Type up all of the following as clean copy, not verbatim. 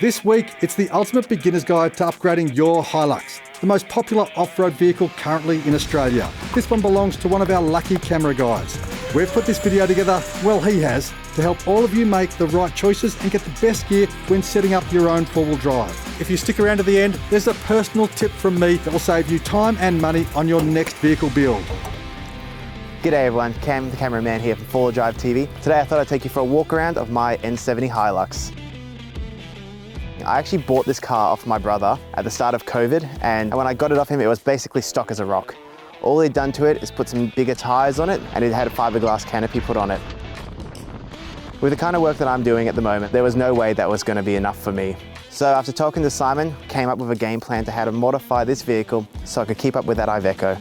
This week, it's the ultimate beginner's guide to upgrading your Hilux, the most popular off-road vehicle currently in Australia. This one belongs to one of our lucky camera guys. We've put this video together, well he has, to help all of you make the right choices and get the best gear when setting up your own four-wheel drive. If you stick around to the end, there's a personal tip from me that will save you time and money on your next vehicle build. G'day everyone, Cam the cameraman here from 4Wheel Drive TV. Today I thought I'd take you for a walk around of my N70 Hilux. I actually bought this car off my brother at the start of COVID, and when I got it off him, it was basically stock as a rock. All he'd done to it is put some bigger tyres on it, and it had a fiberglass canopy put on it. With the kind of work that I'm doing at the moment, there was no way that was going to be enough for me. So after talking to Simon, came up with a game plan to how to modify this vehicle so I could keep up with that Iveco.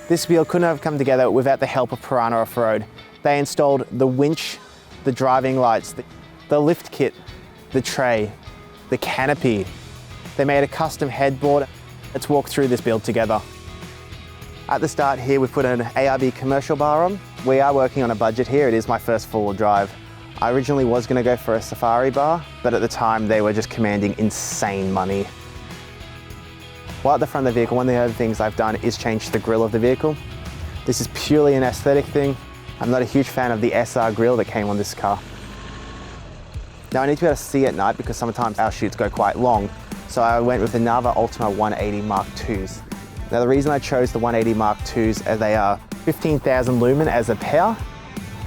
This build couldn't have come together without the help of Piranha Off-Road. They installed the winch, the driving lights, the lift kit, the tray, the canopy. They made a custom headboard. Let's walk through this build together. At the start here, we put an ARB commercial bar on. We are working on a budget here. It is my first four-wheel drive. I originally was going to go for a safari bar, but at the time they were just commanding insane money. While at the front of the vehicle, one of the other things I've done is change the grille of the vehicle. This is purely an aesthetic thing. I'm not a huge fan of the SR grille that came on this car. Now I need to be able to see at night because sometimes our shoots go quite long. So I went with the Nava Ultima 180 Mark IIs. Now the reason I chose the 180 Mark IIs is they are 15,000 lumen as a pair.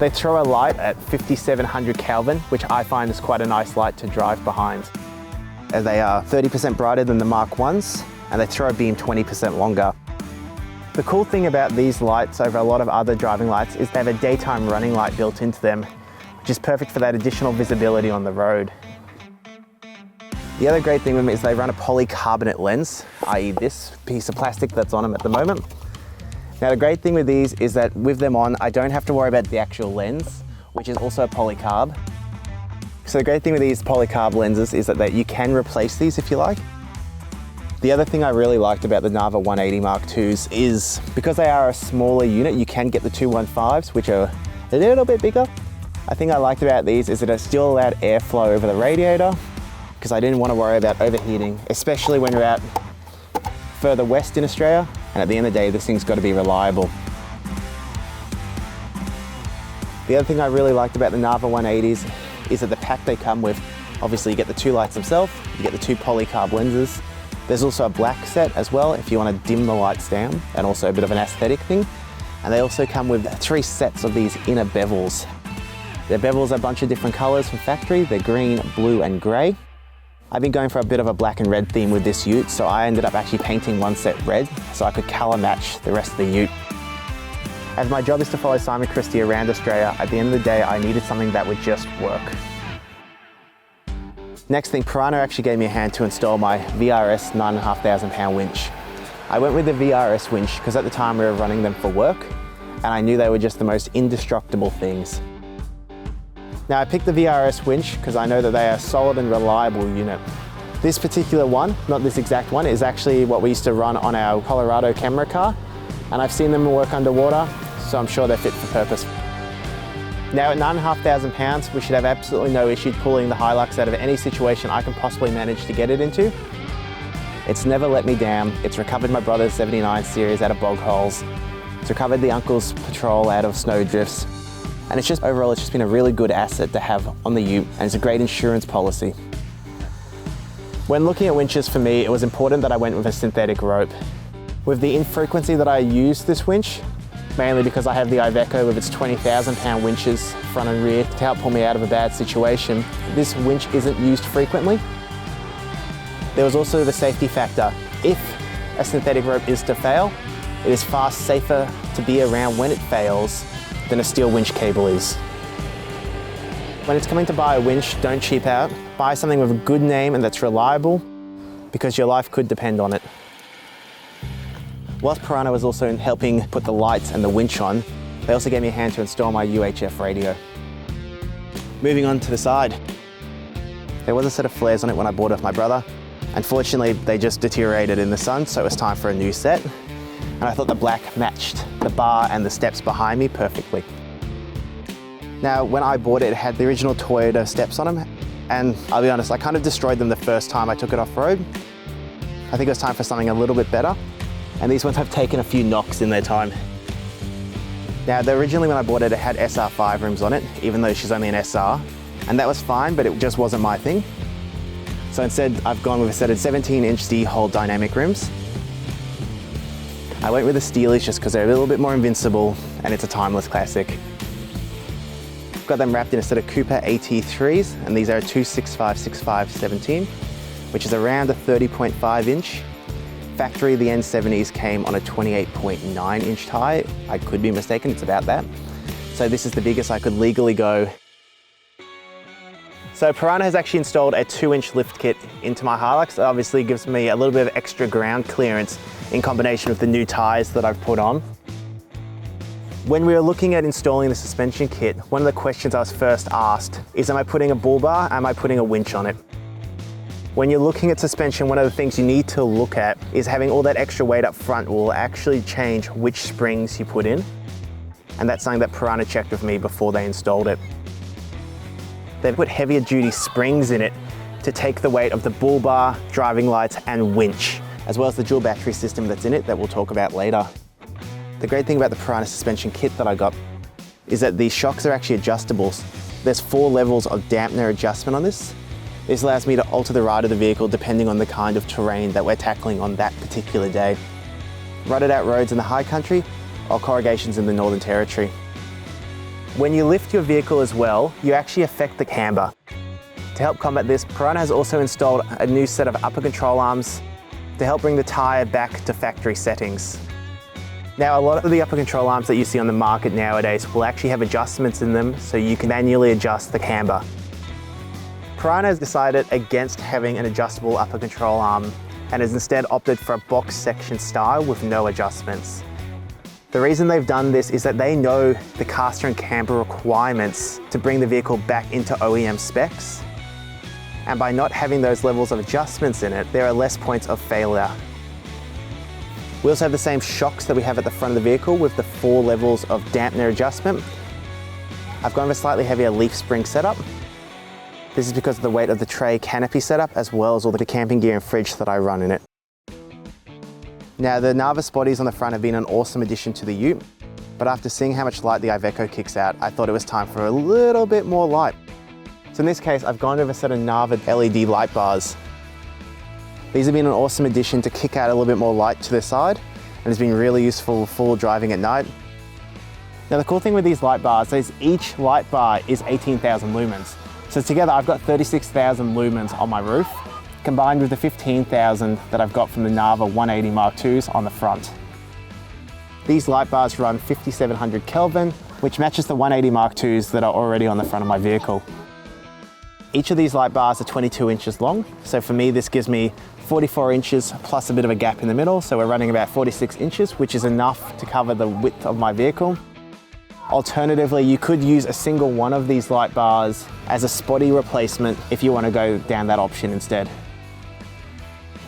They throw a light at 5700 Kelvin, which I find is quite a nice light to drive behind. As they are 30% brighter than the Mark 1s, and they throw a beam 20% longer. The cool thing about these lights over a lot of other driving lights is they have a daytime running light built into them, which is perfect for that additional visibility on the road. The other great thing with them is they run a polycarbonate lens, i.e. this piece of plastic that's on them at the moment. Now the great thing with these is that with them on, I don't have to worry about the actual lens, which is also a polycarb. So the great thing with these polycarb lenses is that you can replace these if you like. The other thing I really liked about the Nava 180 Mark IIs is because they are a smaller unit, you can get the 215s, which are a little bit bigger. I think I liked about these is that it still allowed airflow over the radiator because I didn't want to worry about overheating, especially when you're out further west in Australia. And at the end of the day, this thing's got to be reliable. The other thing I really liked about the Nava 180s is that the pack they come with, obviously you get the two lights themselves, you get the two polycarb lenses. There's also a black set as well if you want to dim the lights down, and also a bit of an aesthetic thing. And they also come with 3 sets of these inner bezels. The bezels are a bunch of different colors from factory. They're green, blue and gray. I've been going for a bit of a black and red theme with this ute, so I ended up actually painting one set red so I could color match the rest of the ute. As my job is to follow Simon Christie around Australia, at the end of the day I needed something that would just work. Next thing, Piranha actually gave me a hand to install my VRS 9,500 pound winch. I went with the VRS winch because at the time we were running them for work and I knew they were just the most indestructible things. Now I picked the VRS winch because I know that they are a solid and reliable unit. This particular one, not this exact one, is actually what we used to run on our Colorado camera car, and I've seen them work underwater, so I'm sure they're fit for purpose. Now at 9,500 pounds, we should have absolutely no issue pulling the Hilux out of any situation I can possibly manage to get it into. It's never let me down. It's recovered my brother's 79 series out of bog holes. It's recovered the uncle's patrol out of snow drifts. And it's just overall, it's just been a really good asset to have on the ute, and it's a great insurance policy. When looking at winches for me, it was important that I went with a synthetic rope. With the infrequency that I use this winch, mainly because I have the Iveco with its 20,000 pound winches front and rear to help pull me out of a bad situation, this winch isn't used frequently. There was also the safety factor. If a synthetic rope is to fail, it is far safer to be around when it fails than a steel winch cable is. When it's coming to buy a winch, don't cheap out. Buy something with a good name and that's reliable, because your life could depend on it. Whilst Piranha was also helping put the lights and the winch on, they also gave me a hand to install my UHF radio. Moving on to the side. There was a set of flares on it when I bought it off my brother. Unfortunately, they just deteriorated in the sun, so it was time for a new set. And I thought the black matched the bar and the steps behind me perfectly. Now, when I bought it, it had the original Toyota steps on them, and I'll be honest, I kind of destroyed them the first time I took it off-road. I think it was time for something a little bit better, and these ones have taken a few knocks in their time. Now, originally when I bought it, it had SR5 rims on it, even though she's only an SR, and that was fine, but it just wasn't my thing. So instead, I've gone with a set of 17-inch D-hole dynamic rims. I went with the Steelies just because they're a little bit more invincible, and it's a timeless classic. Got them wrapped in a set of Cooper AT3s, and these are a 265/65/17, which is around a 30.5 inch. Factory, the N70s came on a 28.9 inch tyre. I could be mistaken, it's about that. So this is the biggest I could legally go. So Piranha has actually installed a 2-inch lift kit into my Hilux. It obviously gives me a little bit of extra ground clearance in combination with the new tyres that I've put on. When we were looking at installing the suspension kit, one of the questions I was first asked is, am I putting a Bulbar, am I putting a winch on it? When you're looking at suspension, one of the things you need to look at is having all that extra weight up front will actually change which springs you put in. And that's something that Piranha checked with me before they installed it. They've put heavier duty springs in it to take the weight of the Bulbar, driving lights and winch, as well as the dual battery system that's in it that we'll talk about later. The great thing about the Piranha suspension kit that I got is that these shocks are actually adjustables. There's 4 levels of dampener adjustment on this. This allows me to alter the ride of the vehicle depending on the kind of terrain that we're tackling on that particular day. Rutted out roads in the high country or corrugations in the Northern Territory. When you lift your vehicle as well, you actually affect the camber. To help combat this, Piranha has also installed a new set of upper control arms to help bring the tyre back to factory settings. Now, a lot of the upper control arms that you see on the market nowadays will actually have adjustments in them so you can manually adjust the camber. Piranha has decided against having an adjustable upper control arm and has instead opted for a box section style with no adjustments. The reason they've done this is that they know the caster and camber requirements to bring the vehicle back into OEM specs. And by not having those levels of adjustments in it, there are less points of failure. We also have the same shocks that we have at the front of the vehicle with the 4 levels of dampener adjustment. I've gone with a slightly heavier leaf spring setup. This is because of the weight of the tray canopy setup, as well as all the camping gear and fridge that I run in it. Now, the Narvis bodies on the front have been an awesome addition to the ute, but after seeing how much light the Iveco kicks out, I thought it was time for a little bit more light. So in this case, I've gone with a set of Narvis LED light bars. These have been an awesome addition to kick out a little bit more light to the side, and it's been really useful for driving at night. Now, the cool thing with these light bars is each light bar is 18,000 lumens. So together I've got 36,000 lumens on my roof, combined with the 15,000 that I've got from the Narva 180 Mark IIs on the front. These light bars run 5700 Kelvin, which matches the 180 Mark IIs that are already on the front of my vehicle. Each of these light bars are 22 inches long, so for me this gives me 44 inches plus a bit of a gap in the middle, so we're running about 46 inches, which is enough to cover the width of my vehicle. Alternatively, you could use a single one of these light bars as a spotty replacement if you want to go down that option instead.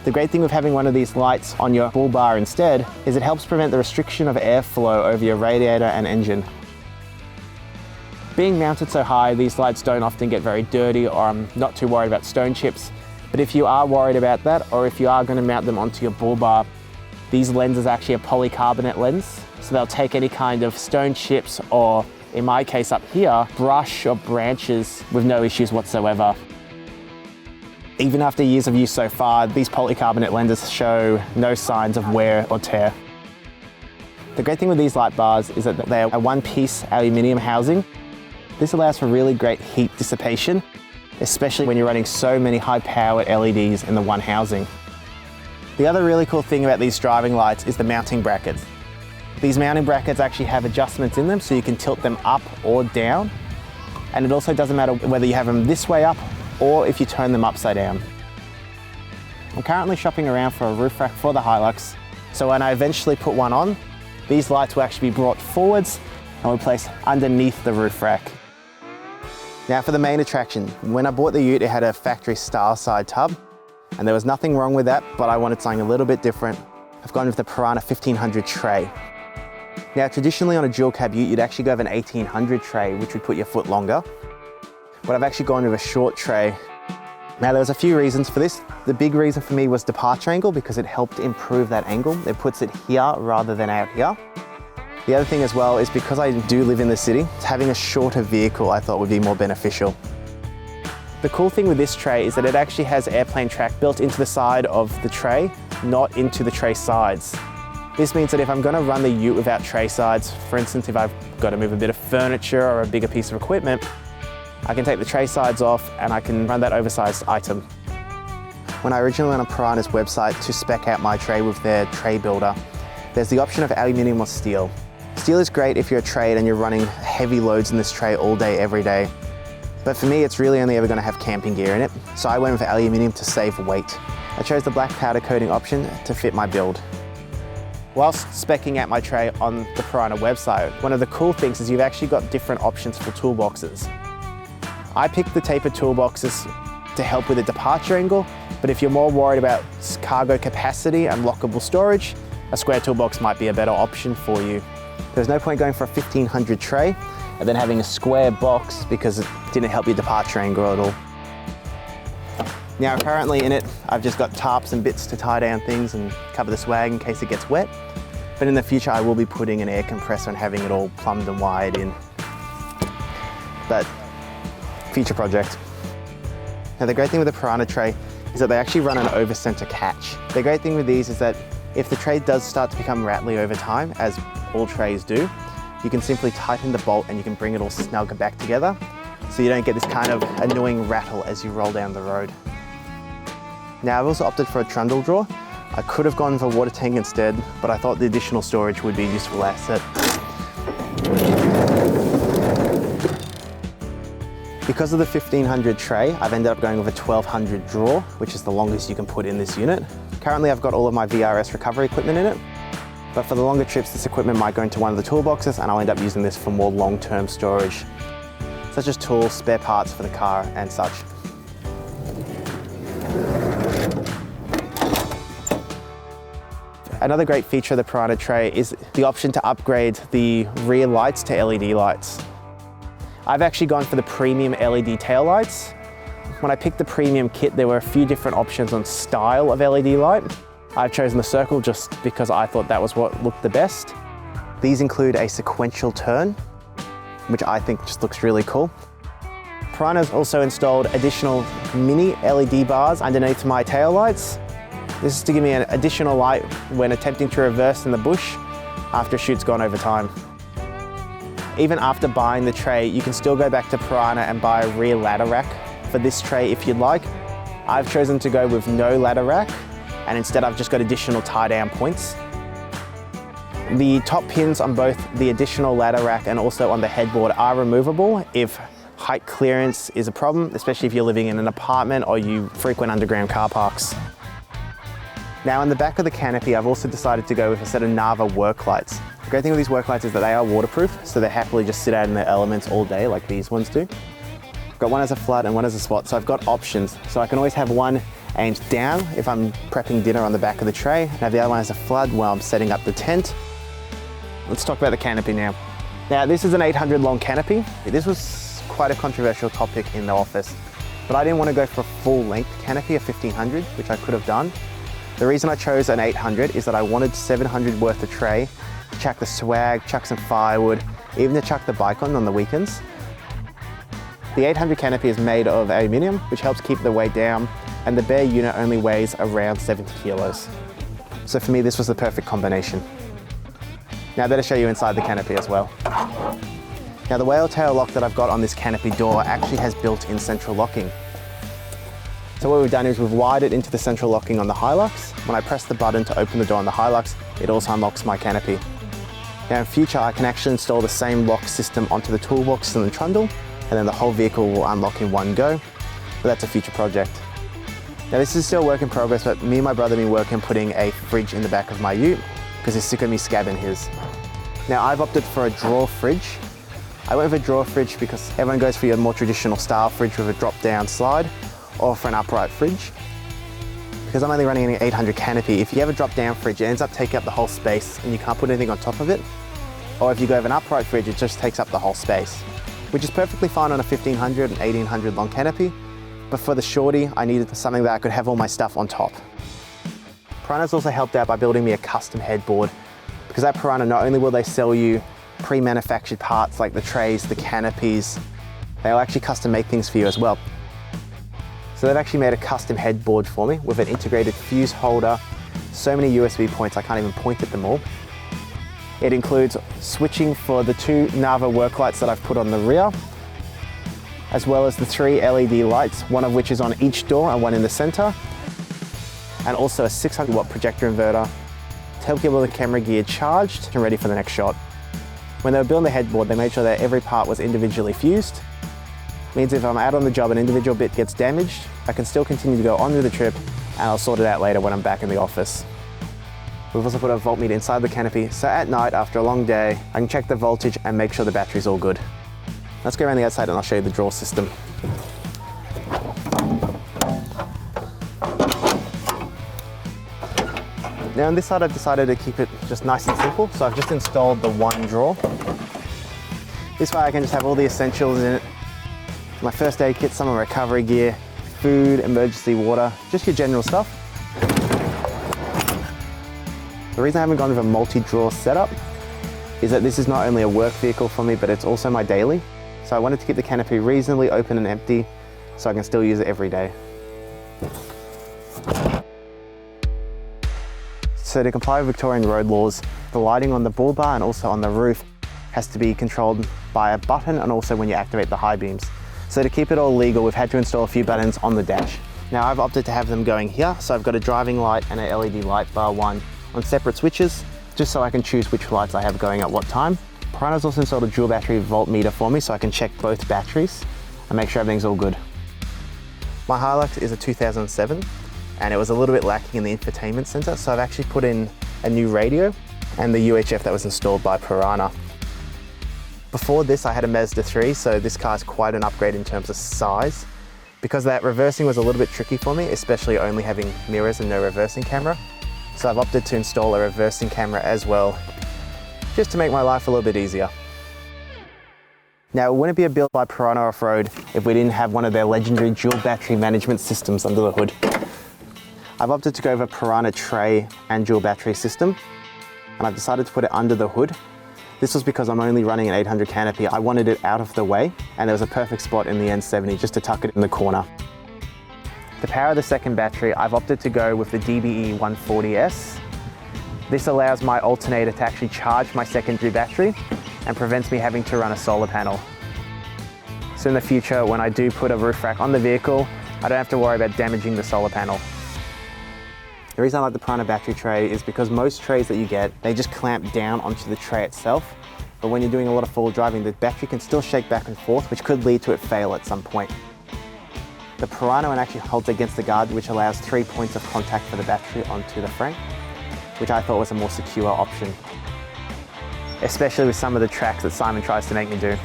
The great thing with having one of these lights on your Bulbar instead is it helps prevent the restriction of airflow over your radiator and engine. Being mounted so high, these lights don't often get very dirty, or I'm not too worried about stone chips. But if you are worried about that, or if you are going to mount them onto your Bulbar, these lenses are actually a polycarbonate lens, so they'll take any kind of stone chips, or in my case up here, brush or branches with no issues whatsoever. Even after years of use so far, these polycarbonate lenses show no signs of wear or tear. The great thing with these light bars is that they are a one-piece aluminium housing. This allows for really great heat dissipation, especially when you're running so many high-powered LEDs in the one housing. The other really cool thing about these driving lights is the mounting brackets. These mounting brackets actually have adjustments in them, so you can tilt them up or down. And it also doesn't matter whether you have them this way up or if you turn them upside down. I'm currently shopping around for a roof rack for the Hilux, so when I eventually put one on, these lights will actually be brought forwards and will be placed underneath the roof rack. Now for the main attraction. When I bought the ute, it had a factory style side tub, and there was nothing wrong with that, but I wanted something a little bit different. I've gone with the Piranha 1500 tray. Now, traditionally on a dual cab ute, you'd actually go with an 1800 tray, which would put your foot longer. But I've actually gone with a short tray. Now, there was a few reasons for this. The big reason for me was departure angle, because it helped improve that angle. It puts it here rather than out here. The other thing as well is because I do live in the city, having a shorter vehicle I thought would be more beneficial. The cool thing with this tray is that it actually has airplane track built into the side of the tray, not into the tray sides. This means that if I'm going to run the ute without tray sides, for instance, if I've got to move a bit of furniture or a bigger piece of equipment, I can take the tray sides off and I can run that oversized item. When I originally went on Piranha's website to spec out my tray with their tray builder, there's the option of aluminium or steel. Steel is great if you're a trade and you're running heavy loads in this tray all day, every day. But for me, it's really only ever going to have camping gear in it, so I went with aluminium to save weight. I chose the black powder coating option to fit my build. Whilst speccing out my tray on the Piranha website, one of the cool things is you've actually got different options for toolboxes. I picked the tapered toolboxes to help with the departure angle, but if you're more worried about cargo capacity and lockable storage, a square toolbox might be a better option for you. There's no point going for a 1500 tray and then having a square box because it didn't help your departure angle at all. Now currently in it, I've just got tarps and bits to tie down things and cover the swag in case it gets wet. But in the future, I will be putting an air compressor and having it all plumbed and wired in. But future project. Now the great thing with the Piranha tray is that they actually run an over-center catch. The great thing with these is that if the tray does start to become rattly over time, as all trays do, you can simply tighten the bolt and you can bring it all snug back together so you don't get this kind of annoying rattle as you roll down the road. Now I've also opted for a trundle drawer. I could have gone for a water tank instead, but I thought the additional storage would be a useful asset. Because of the 1500 tray, I've ended up going with a 1200 drawer, which is the longest you can put in this unit. Currently I've got all of my VRS recovery equipment in it, but for the longer trips, this equipment might go into one of the toolboxes and I'll end up using this for more long-term storage, such as tools, spare parts for the car and such. Another great feature of the Piranha tray is the option to upgrade the rear lights to LED lights. I've actually gone for the premium LED tail lights. When I picked the premium kit, there were a few different options on style of LED light. I've chosen the circle just because I thought that was what looked the best. These include a sequential turn, which I think just looks really cool. Piranha's also installed additional mini LED bars underneath my tail lights. This is to give me an additional light when attempting to reverse in the bush after a shoot's gone over time. Even after buying the tray, you can still go back to Piranha and buy a rear ladder rack for this tray if you'd like. I've chosen to go with no ladder rack, and instead I've just got additional tie-down points. The top pins on both the additional ladder rack and also on the headboard are removable if height clearance is a problem, especially if you're living in an apartment or you frequent underground car parks. Now in the back of the canopy, I've also decided to go with a set of Nava work lights. The great thing with these work lights is that they are waterproof, so they happily just sit out in the elements all day like these ones do. I've got one as a flood and one as a spot, so I've got options. So I can always have one aimed down if I'm prepping dinner on the back of the tray, and have the other one as a flood while I'm setting up the tent. Let's talk about the canopy now. Now this is an 800 long canopy. This was quite a controversial topic in the office, but I didn't want to go for a full length canopy of 1500, which I could have done. The reason I chose an 800 is that I wanted 700 worth of tray, chuck the swag, chuck some firewood, even to chuck the bike on the weekends. The 800 canopy is made of aluminium, which helps keep the weight down, and the bare unit only weighs around 70 kilos. So for me, this was the perfect combination. Now I better show you inside the canopy as well. Now the whale tail lock that I've got on this canopy door actually has built-in central locking. So what we've done is we've wired it into the central locking on the Hilux. When I press the button to open the door on the Hilux, it also unlocks my canopy. Now in future, I can actually install the same lock system onto the toolbox and the trundle, and then the whole vehicle will unlock in one go. But that's a future project. Now this is still a work in progress, but me and my brother have been working on putting a fridge in the back of my ute because he's sick of me scabbing his. Now I've opted for a drawer fridge. I went with a drawer fridge because everyone goes for your more traditional style fridge with a drop-down slide, or for an upright fridge. Because I'm only running an 800 canopy, if you have a drop-down fridge, it ends up taking up the whole space and you can't put anything on top of it. or if you go with an upright fridge, it just takes up the whole space, which is perfectly fine on a 1500 and 1800 long canopy. But for the shorty, I needed something that I could have all my stuff on top. Piranha's also helped out by building me a custom headboard, because at Piranha, not only will they sell you pre-manufactured parts like the trays, the canopies, they'll actually custom make things for you as well. So they've actually made a custom headboard for me with an integrated fuse holder, so many USB points I can't even point at them all. It includes switching for the 2 Nava work lights that I've put on the rear, as well as the 3 LED lights, one of which is on each door and one in the center, and also a 600 watt projector inverter to help get all the camera gear charged and ready for the next shot. When they were building the headboard, they made sure that every part was individually fused. Means if I'm out on the job and an individual bit gets damaged, I can still continue to go on with the trip, and I'll sort it out later when I'm back in the office. We've also put a voltmeter inside the canopy, so at night after a long day, I can check the voltage and make sure the battery's all good. Let's go around the outside and I'll show you the drawer system. Now on this side, I've decided to keep it just nice and simple, so I've just installed the 1 drawer. This way I can just have all the essentials in it. My first aid kit, some of my recovery gear, food, emergency water, just your general stuff. The reason I haven't gone with a multi-drawer setup is that this is not only a work vehicle for me, but it's also my daily. So I wanted to keep the canopy reasonably open and empty so I can still use it every day. So to comply with Victorian road laws, the lighting on the Bulbar and also on the roof has to be controlled by a button, and also when you activate the high beams. So to keep it all legal, we've had to install a few buttons on the dash. Now I've opted to have them going here, so I've got a driving light and a LED light bar one on separate switches, just so I can choose which lights I have going at what time. Piranha's also installed a dual battery voltmeter for me, so I can check both batteries and make sure everything's all good. My Hilux is a 2007, and it was a little bit lacking in the infotainment center, so I've actually put in a new radio and the UHF that was installed by Piranha. Before this, I had a Mazda 3, so this car is quite an upgrade in terms of size. Because that reversing was a little bit tricky for me, especially only having mirrors and no reversing camera. So I've opted to install a reversing camera as well, just to make my life a little bit easier. Now, it wouldn't be a build by Piranha Off-Road if we didn't have one of their legendary dual battery management systems under the hood. I've opted to go with a Piranha tray and dual battery system, and I've decided to put it under the hood. This was because I'm only running an 800 canopy. I wanted it out of the way, and there was a perfect spot in the N70 just to tuck it in the corner. To power the second battery, I've opted to go with the DBE 140S. This allows my alternator to actually charge my secondary battery and prevents me having to run a solar panel. So in the future, when I do put a roof rack on the vehicle, I don't have to worry about damaging the solar panel. The reason I like the Piranha battery tray is because most trays that you get, they just clamp down onto the tray itself. But when you're doing a lot of forward driving, the battery can still shake back and forth, which could lead to it fail at some point. The Piranha one actually holds against the guard, which allows 3 points of contact for the battery onto the frame, which I thought was a more secure option, especially with some of the tracks that Simon tries to make me do.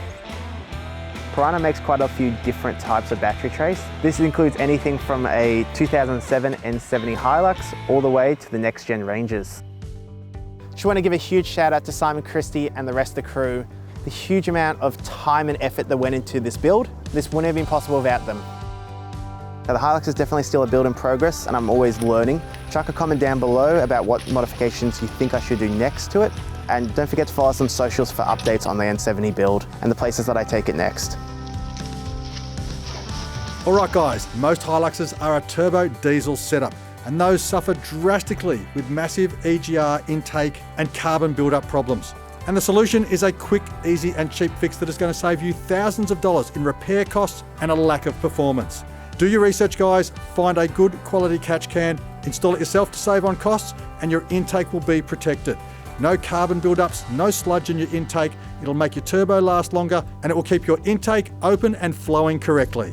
Piranha makes quite a few different types of battery trays. This includes anything from a 2007 N70 Hilux all the way to the next gen Rangers. Just want to give a huge shout out to Simon Christie and the rest of the crew. The huge amount of time and effort that went into this build. This wouldn't have been possible without them. Now, the Hilux is definitely still a build in progress, and I'm always learning. Chuck a comment down below about what modifications you think I should do next to it. And don't forget to follow us on socials for updates on the N70 build and the places that I take it next. All right guys, most Hiluxes are a turbo diesel setup, and those suffer drastically with massive EGR intake and carbon buildup problems. And the solution is a quick, easy and cheap fix that is going to save you thousands of dollars in repair costs and a lack of performance. Do your research guys, find a good quality catch can, install it yourself to save on costs, and your intake will be protected. No carbon buildups, no sludge in your intake. It'll make your turbo last longer, and it will keep your intake open and flowing correctly.